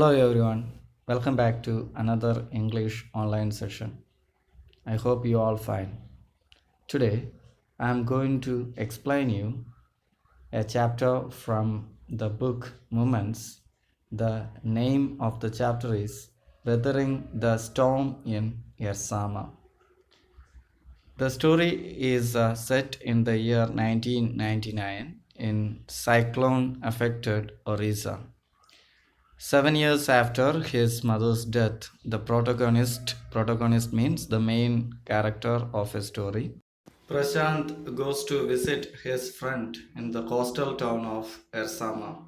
Hello everyone, welcome back to another English online session. I hope you all fine. Today I am going to explain you a chapter from the book Moments. The name of the chapter is Weathering the Storm in Ersama. The story is set in the year 1999 in cyclone affected Odisha. 7 years after his mother's death, the protagonist means the main character of a story. Prashant goes to visit his friend in the coastal town of Ersama.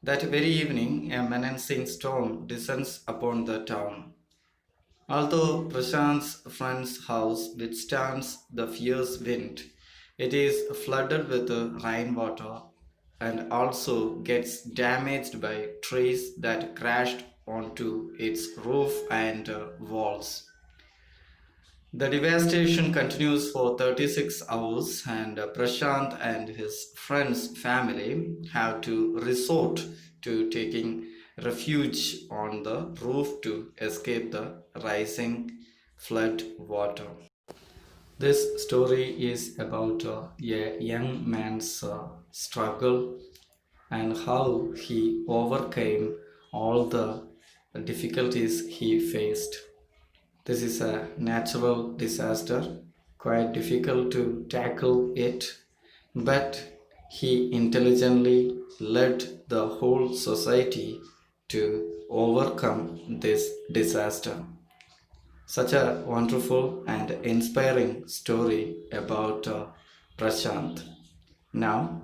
That very evening, a menacing storm descends upon the town. Although Prashant's friend's house withstands the fierce wind, it is flooded with rainwater and also gets damaged by trees that crashed onto its roof and walls. The devastation continues for 36 hours, and Prashant and his friend's family have to resort to taking refuge on the roof to escape the rising flood water. This story is about a young man's struggle and how he overcame all the difficulties he faced. This is a natural disaster, quite difficult to tackle it, but he intelligently led the whole society to overcome this disaster. Such a wonderful and inspiring story about Prashant. Now,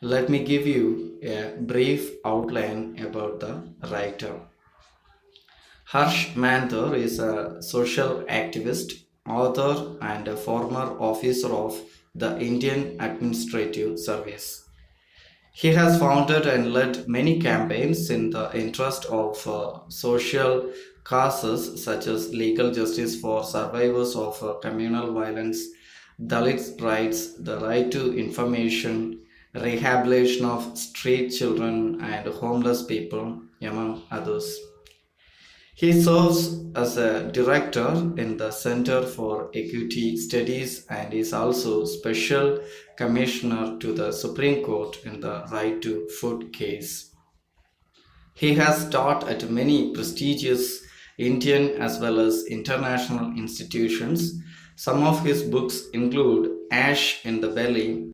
let me give you a brief outline about the writer. Harsh Manthur is a social activist, author, and a former officer of the Indian Administrative Service. He has founded and led many campaigns in the interest of social causes such as legal justice for survivors of communal violence, Dalit rights, the right to information, rehabilitation of street children and homeless people, among others. He serves as a director in the Center for Equity Studies and is also Special Commissioner to the Supreme Court in the Right to Food case. He has taught at many prestigious Indian as well as international institutions. Some of his books include Ash in the Belly,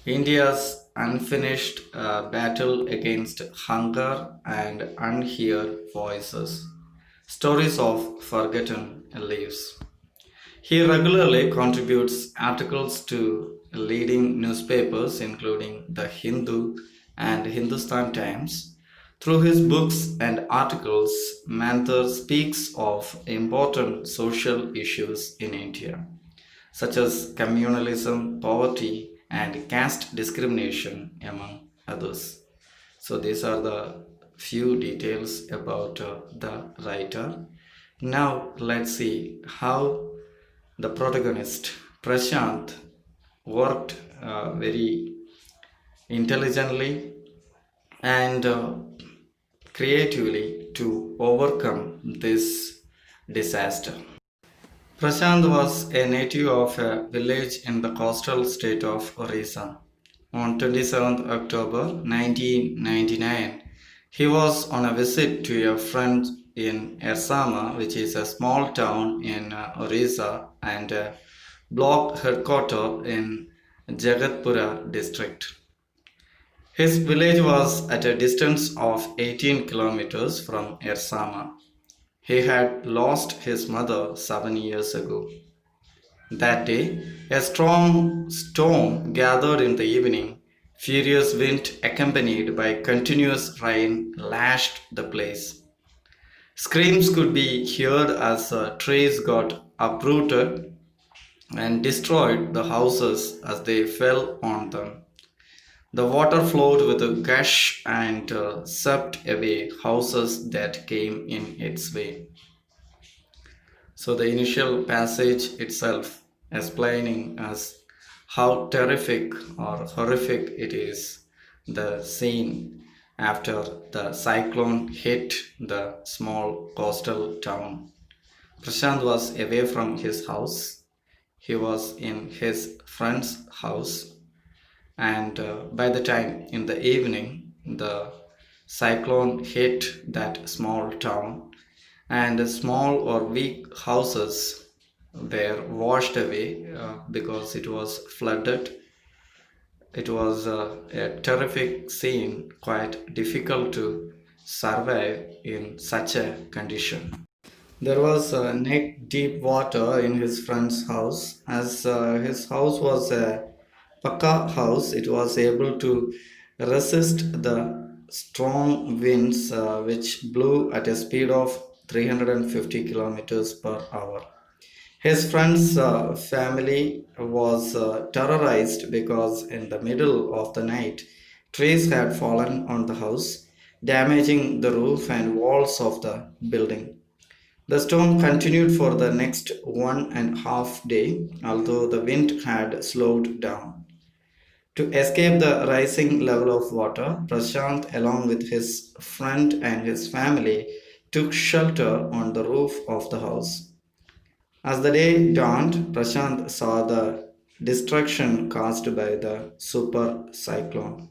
India's Unfinished Battle Against Hunger, and Unheard Voices. Stories of Forgotten Leaves. He regularly contributes articles to leading newspapers including The Hindu and Hindustan Times. Through his books and articles, Manthur speaks of important social issues in India, such as communalism, poverty, and caste discrimination, among others. So, these are the few details about the writer. Now, let's see how the protagonist Prashant worked very intelligently and creatively to overcome this disaster. Prashant was a native of a village in the coastal state of Odisha. On 27th October 1999, he was on a visit to a friend in Ersama, which is a small town in Odisha and a block headquarters in Jagatpura district. His village was at a distance of 18 kilometers from Ersama. He had lost his mother 7 years ago. That day, a strong storm gathered in the evening. Furious wind, accompanied by continuous rain, lashed the place. Screams could be heard as trees got uprooted and destroyed the houses as they fell on them. The water flowed with a gush and swept away houses that came in its way. So the initial passage itself explaining us how terrific or horrific it is, the scene, after the cyclone hit the small coastal town. Prashant was away from his house. He was in his friend's house, and by the time in the evening the cyclone hit that small town, and small or weak houses were washed away because it was flooded. It was a terrific scene, quite difficult to survive in such a condition. There was neck deep water in his friend's house. As his house was a Pakka house, it was able to resist the strong winds which blew at a speed of 350 kilometers per hour. His friend's family was terrorized because in the middle of the night, trees had fallen on the house, damaging the roof and walls of the building. The storm continued for the next 1.5 days, although the wind had slowed down. To escape the rising level of water, Prashant, along with his friend and his family, took shelter on the roof of the house. As the day dawned, Prashant saw the destruction caused by the super cyclone.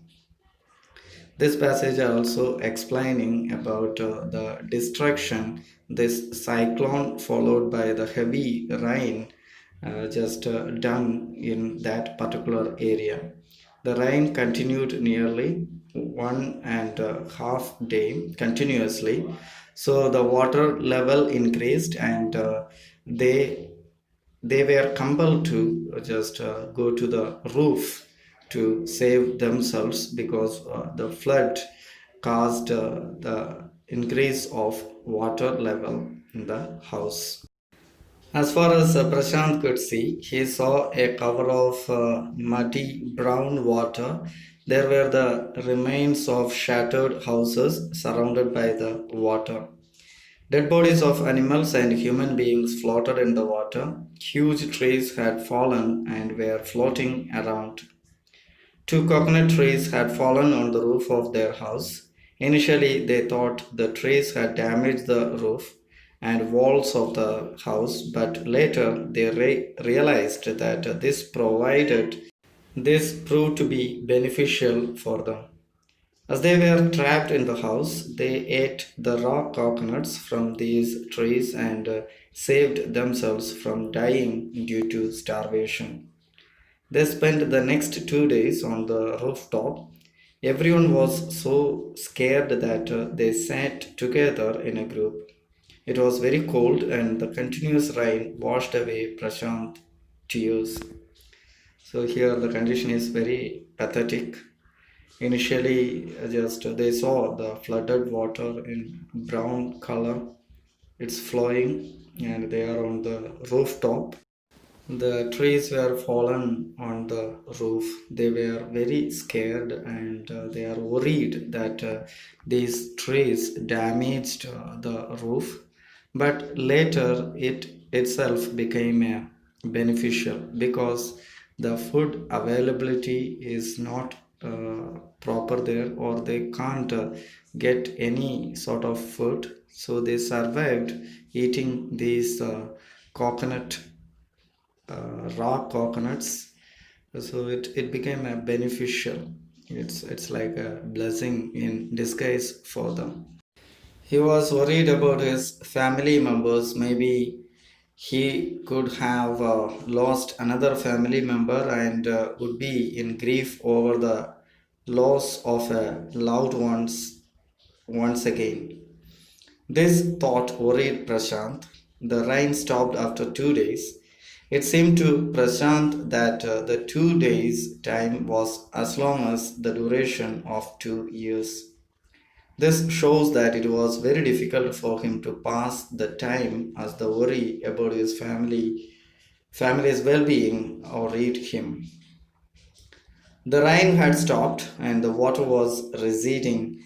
This passage are also explaining about the destruction this cyclone followed by the heavy rain just done in that particular area. The rain continued nearly 1.5 day continuously, so the water level increased, and they were compelled to just go to the roof to save themselves because the flood caused the increase of water level in the house. As far as Prashant could see, he saw a cover of muddy brown water. There were the remains of shattered houses surrounded by the water. Dead bodies of animals and human beings floated in the water. Huge trees had fallen and were floating around. Two coconut trees had fallen on the roof of their house. Initially, they thought the trees had damaged the roof and walls of the house, but later they realized that this proved to be beneficial for them. As they were trapped in the house, they ate the raw coconuts from these trees and saved themselves from dying due to starvation. They spent the next 2 days on the rooftop. Everyone was so scared that they sat together in a group. It was very cold, and the continuous rain washed away Prashant's tears. So here the condition is very pathetic. Initially, just they saw the flooded water in brown color. It's flowing, and they are on the rooftop. The trees were fallen on the roof. They were very scared, and they are worried that these trees damaged the roof. But later, it itself became beneficial because the food availability is not proper there, or they can't get any sort of food. So they survived eating these coconut raw coconuts, so it became a beneficial. It's like a blessing in disguise for them. He was worried about his family members. Maybe he could have lost another family member and would be in grief over the loss of a loved ones once again. This thought worried Prashant. The rain stopped after 2 days. It seemed to Prashant that the 2 days' time was as long as the duration of 2 years. This shows that it was very difficult for him to pass the time as the worry about his family's well-being worried him. The rain had stopped and the water was receding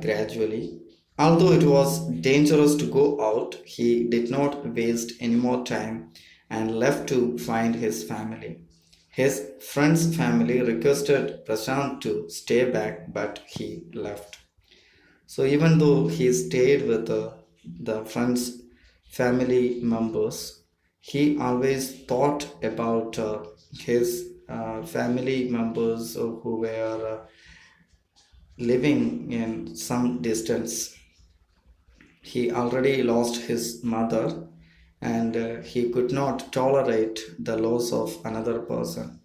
gradually. Although it was dangerous to go out, he did not waste any more time and left to find his family. His friend's family requested Prashant to stay back, but he left. So even though he stayed with the friends, family members, he always thought about his family members who were living in some distance. He already lost his mother, and he could not tolerate the loss of another person.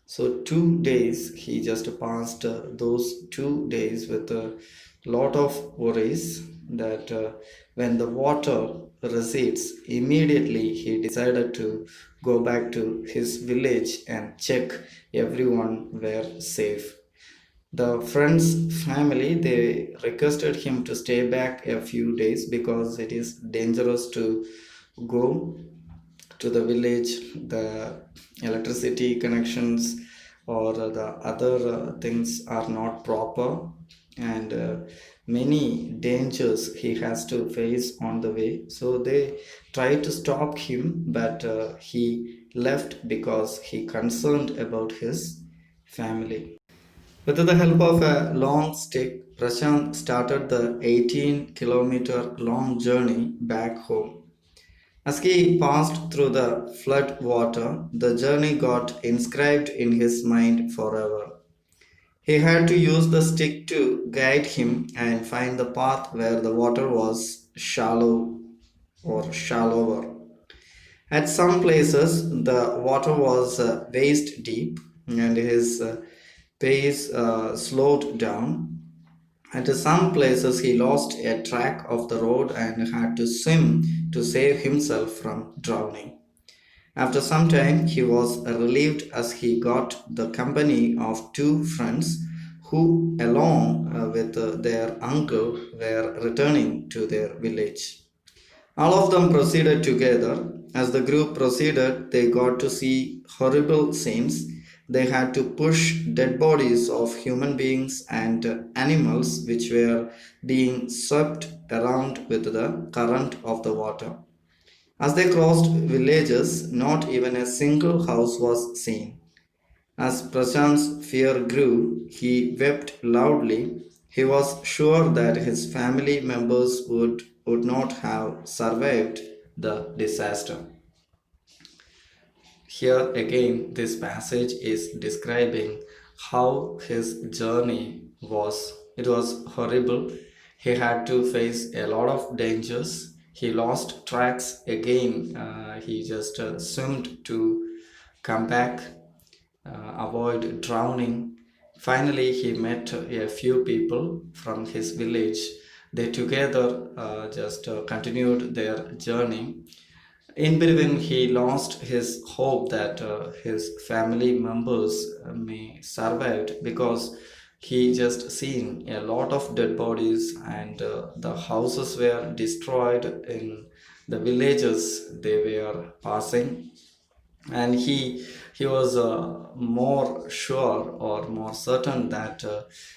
So 2 days he just passed those 2 days with a lot of worries that when the water recedes, immediately he decided to go back to his village and check everyone were safe. The friend's family, they requested him to stay back a few days because it is dangerous to go to the village. The electricity connections or the other things are not proper, and many dangers he has to face on the way. So they tried to stop him, but he left because he concerned about his family. With the help of a long stick, Prashant started the 18-kilometer long journey back home. As he passed through the flood water, the journey got inscribed in his mind forever. He had to use the stick to guide him and find the path where the water was shallow or shallower. At some places, the water was waist deep, and his pace slowed down. At some places, he lost a track of the road and had to swim to save himself from drowning. After some time, he was relieved as he got the company of two friends who, along with their uncle, were returning to their village. All of them proceeded together. As the group proceeded, they got to see horrible scenes. They had to push dead bodies of human beings and animals which were being swept around with the current of the water. As they crossed villages, not even a single house was seen. As Prashant's fear grew, he wept loudly. He was sure that his family members would not have survived the disaster. Here again, this passage is describing how his journey was. It was horrible. He had to face a lot of dangers. He lost tracks again. He just swam to come back, avoid drowning. Finally, he met a few people from his village. They together just continued their journey. In between, he lost his hope that his family members may survive because he just seen a lot of dead bodies, and the houses were destroyed in the villages they were passing. And he was more sure or more certain that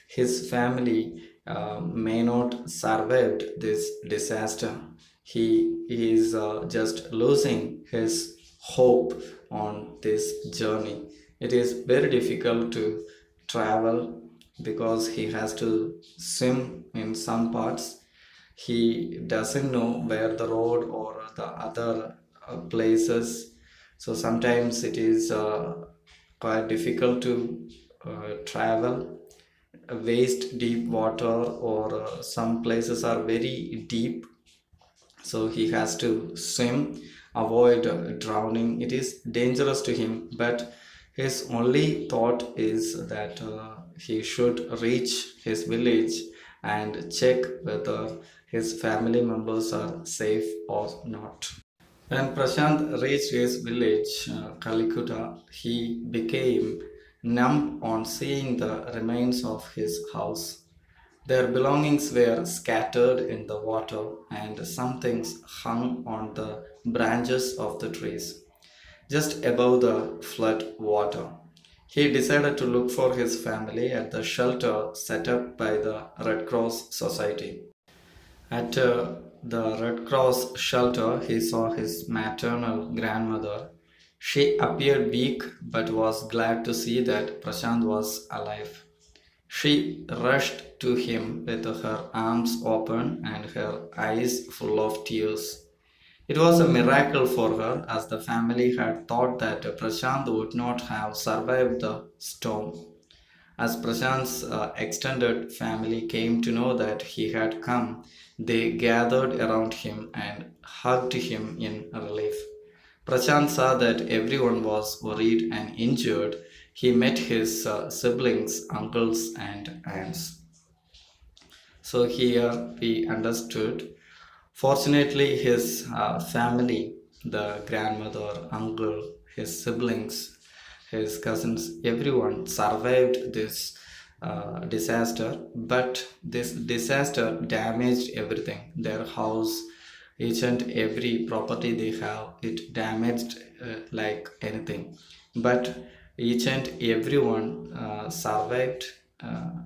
his family may not survive this disaster. He is just losing his hope on this journey. It is very difficult to travel because he has to swim in some parts. He doesn't know where the road or the other places. So sometimes it is quite difficult to travel. Waist deep water, or some places are very deep, so he has to swim, avoid drowning. It is dangerous to him, but his only thought is that he should reach his village and check whether his family members are safe or not. When Prashant reached his village, Kalikuta, he became numb on seeing the remains of his house. Their belongings were scattered in the water, and some things hung on the branches of the trees, just above the flood water. He decided to look for his family at the shelter set up by the Red Cross Society. At the Red Cross shelter, he saw his maternal grandmother. She appeared weak but was glad to see that Prashant was alive. She rushed to him with her arms open and her eyes full of tears. It was a miracle for her, as the family had thought that Prashant would not have survived the storm. As Prashant's extended family came to know that he had come, they gathered around him and hugged him in relief. Prashant saw that everyone was worried and injured. He met his siblings, uncles, and aunts. So here we understood. Fortunately, his family, the grandmother, uncle, his siblings, his cousins, everyone survived this disaster. But this disaster damaged everything, their house, each and every property they have, it damaged like anything. But each and everyone survived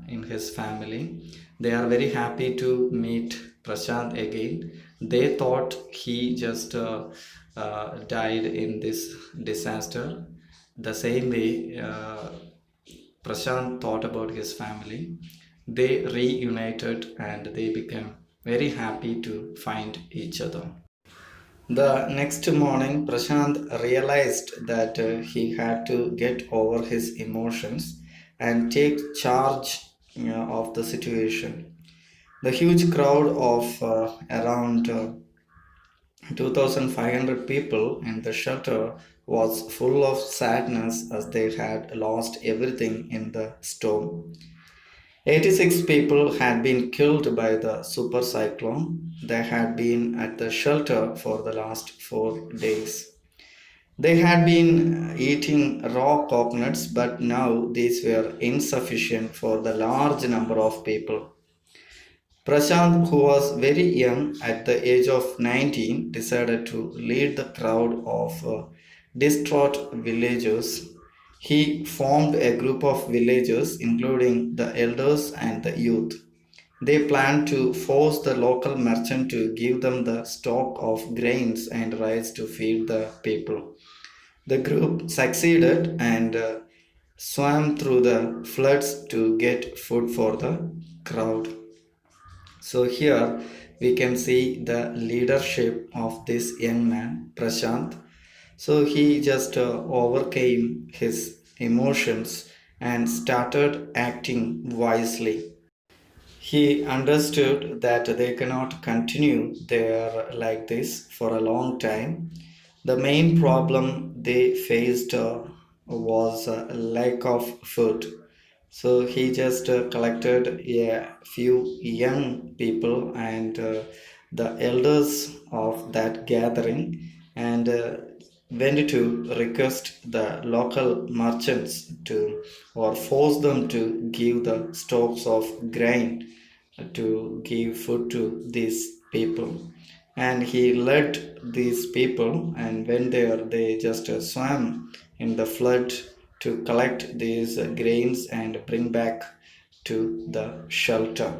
in his family. They are very happy to meet Prashant again. They thought he just died in this disaster. The same way Prashant thought about his family. They reunited and they became very happy to find each other. The next morning, Prashant realized that he had to get over his emotions and take charge of the situation. The huge crowd of around 2,500 people in the shelter was full of sadness as they had lost everything in the storm. 86 people had been killed by the super cyclone. They had been at the shelter for the last 4 days. They had been eating raw coconuts, but now these were insufficient for the large number of people. Prashant, who was very young at the age of 19, decided to lead the crowd of distraught villagers. He formed a group of villagers, including the elders and the youth. They planned to force the local merchant to give them the stock of grains and rice to feed the people. The group succeeded and swam through the floods to get food for the crowd. So here we can see the leadership of this young man, Prashant. So he just overcame his emotions and started acting wisely. He understood that they cannot continue there like this for a long time. The main problem they faced was a lack of food. So he just collected a few young people and the elders of that gathering and went to request the local merchants to or force them to give the stocks of grain to give food to these people. And he led these people and when they just swam in the flood to collect these grains and bring back to the shelter.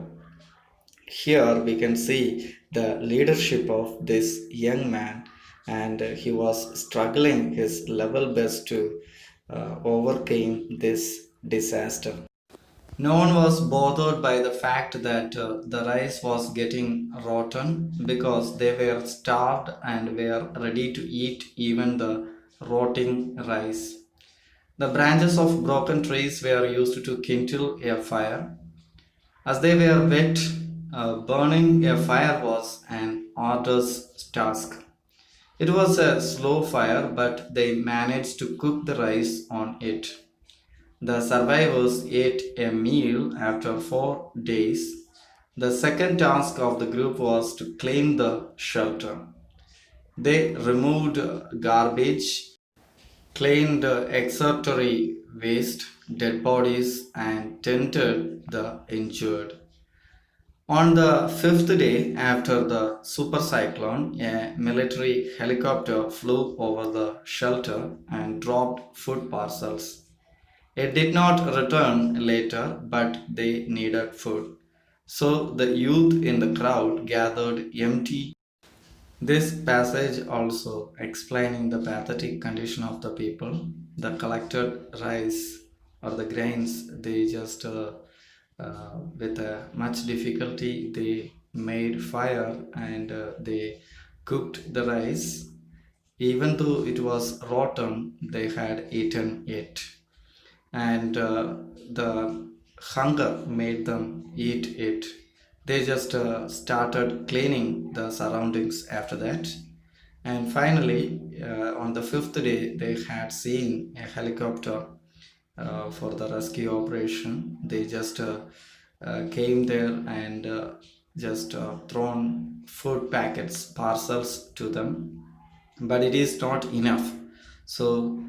Here we can see the leadership of this young man, and he was struggling his level best to overcome this disaster. No one was bothered by the fact that the rice was getting rotten because they were starved and were ready to eat even the rotting rice. The branches of broken trees were used to kindle a fire. As they were wet, burning a fire was an arduous task. It was a slow fire, but they managed to cook the rice on it. The survivors ate a meal after 4 days. The second task of the group was to clean the shelter. They removed garbage, cleaned excerptory waste, dead bodies, and tended the injured. On the fifth day after the supercyclone, a military helicopter flew over the shelter and dropped food parcels. It did not return later, but they needed food. So the youth in the crowd gathered empty. This passage also explaining the pathetic condition of the people. The collected rice or the grains, they just With much difficulty, they made fire and they cooked the rice. Even though it was rotten, they had eaten it. And the hunger made them eat it. They just started cleaning the surroundings after that. And finally, on the fifth day, they had seen a helicopter for the rescue operation. They just came there and just thrown food packets, parcels to them, but it is not enough. So,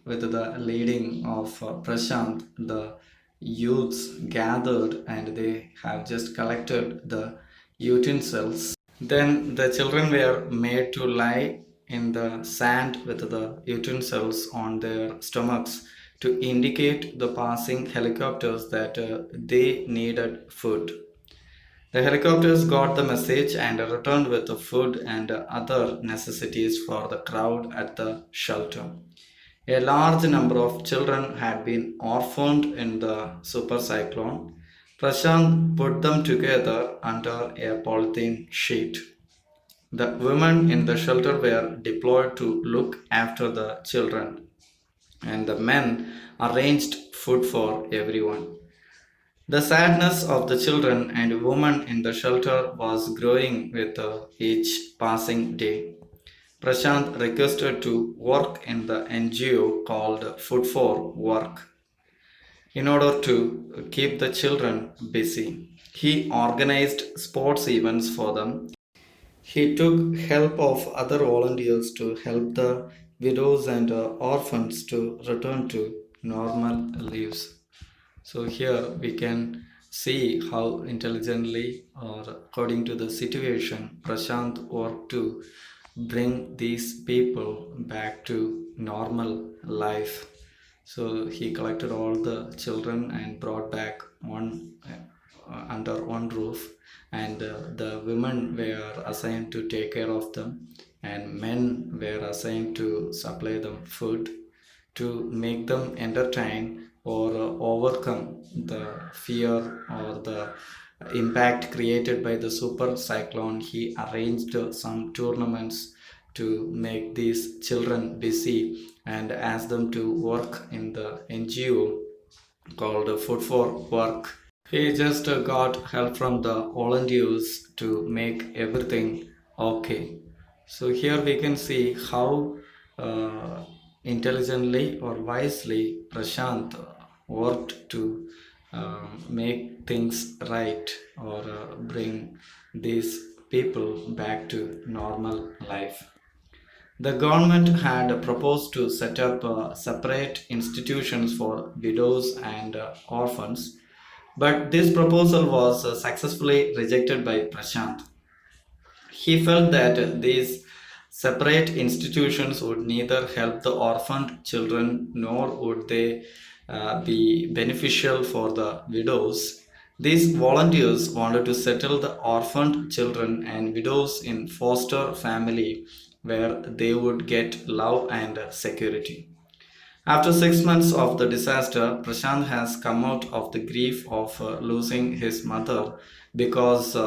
with the leading of Prashant, the youths gathered and they have just collected the utensils. Then the children were made to lie in the sand with the utensils on their stomachs to indicate the passing helicopters that they needed food. The helicopters got the message and returned with the food and other necessities for the crowd at the shelter. A large number of children had been orphaned in the super cyclone. Prashant put them together under a polythene sheet. The women in the shelter were deployed to look after the children, and the men arranged food for everyone. The sadness of the children and women in the shelter was growing with each passing day. Prashant requested to work in the NGO called Food for Work in order to keep the children busy. He organized sports events for them. He took help of other volunteers to help the widows and orphans to return to normal lives. So here we can see how intelligently or according to the situation Prashant worked to bring these people back to normal life. So he collected all the children and brought back one under one roof, and the women were assigned to take care of them, and men were assigned to supply them food to make them entertain or overcome the fear or the impact created by the super cyclone. He arranged some tournaments to make these children busy and ask them to work in the NGO called Food for Work. He just got help from the volunteers to make everything okay. So here we can see how intelligently or wisely Prashant worked to make things right or bring these people back to normal life. The government had proposed to set up separate institutions for widows and orphans, but this proposal was successfully rejected by Prashant. He felt that these separate institutions would neither help the orphaned children nor would they be beneficial for the widows. These volunteers wanted to settle the orphaned children and widows in foster family where they would get love and security. After 6 months of the disaster, Prashant has come out of the grief of losing his mother because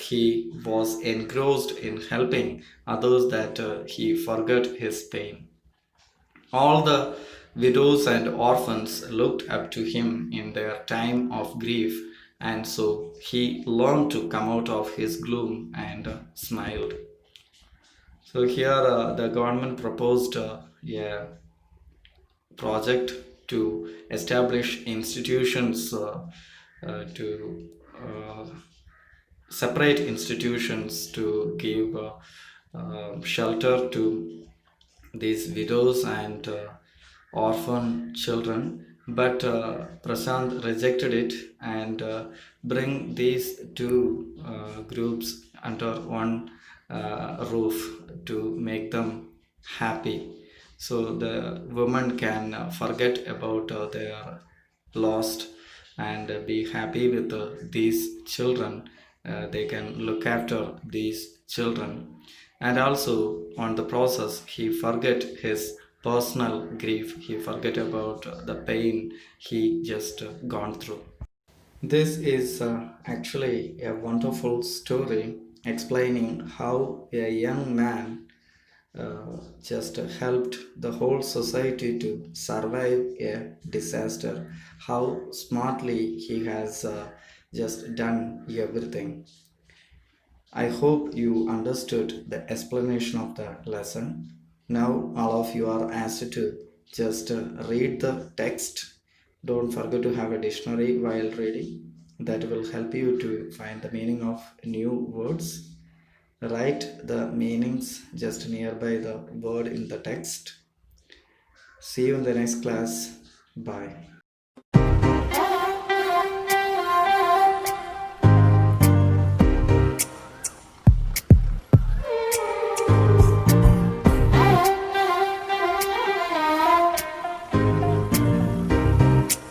he was engrossed in helping others that he forgot his pain. All the widows and orphans looked up to him in their time of grief, and so he learned to come out of his gloom and smiled. So here the government proposed a project to establish institutions to separate institutions to give shelter to these widows and orphan children, but Prashant rejected it and bring these two groups under one roof to make them happy, so the women can forget about their lost and be happy with these children. They can look after these children, and also on the process he forget his personal grief. He forget about the pain he just gone through. This is actually a wonderful story explaining how a young man just helped the whole society to survive a disaster. How smartly he has just done everything. I hope you understood the explanation of the lesson. Now, all of you are asked to just read the text. Don't forget to have a dictionary while reading. That will help you to find the meaning of new words. Write the meanings just nearby the word in the text. See you in the next class. Bye.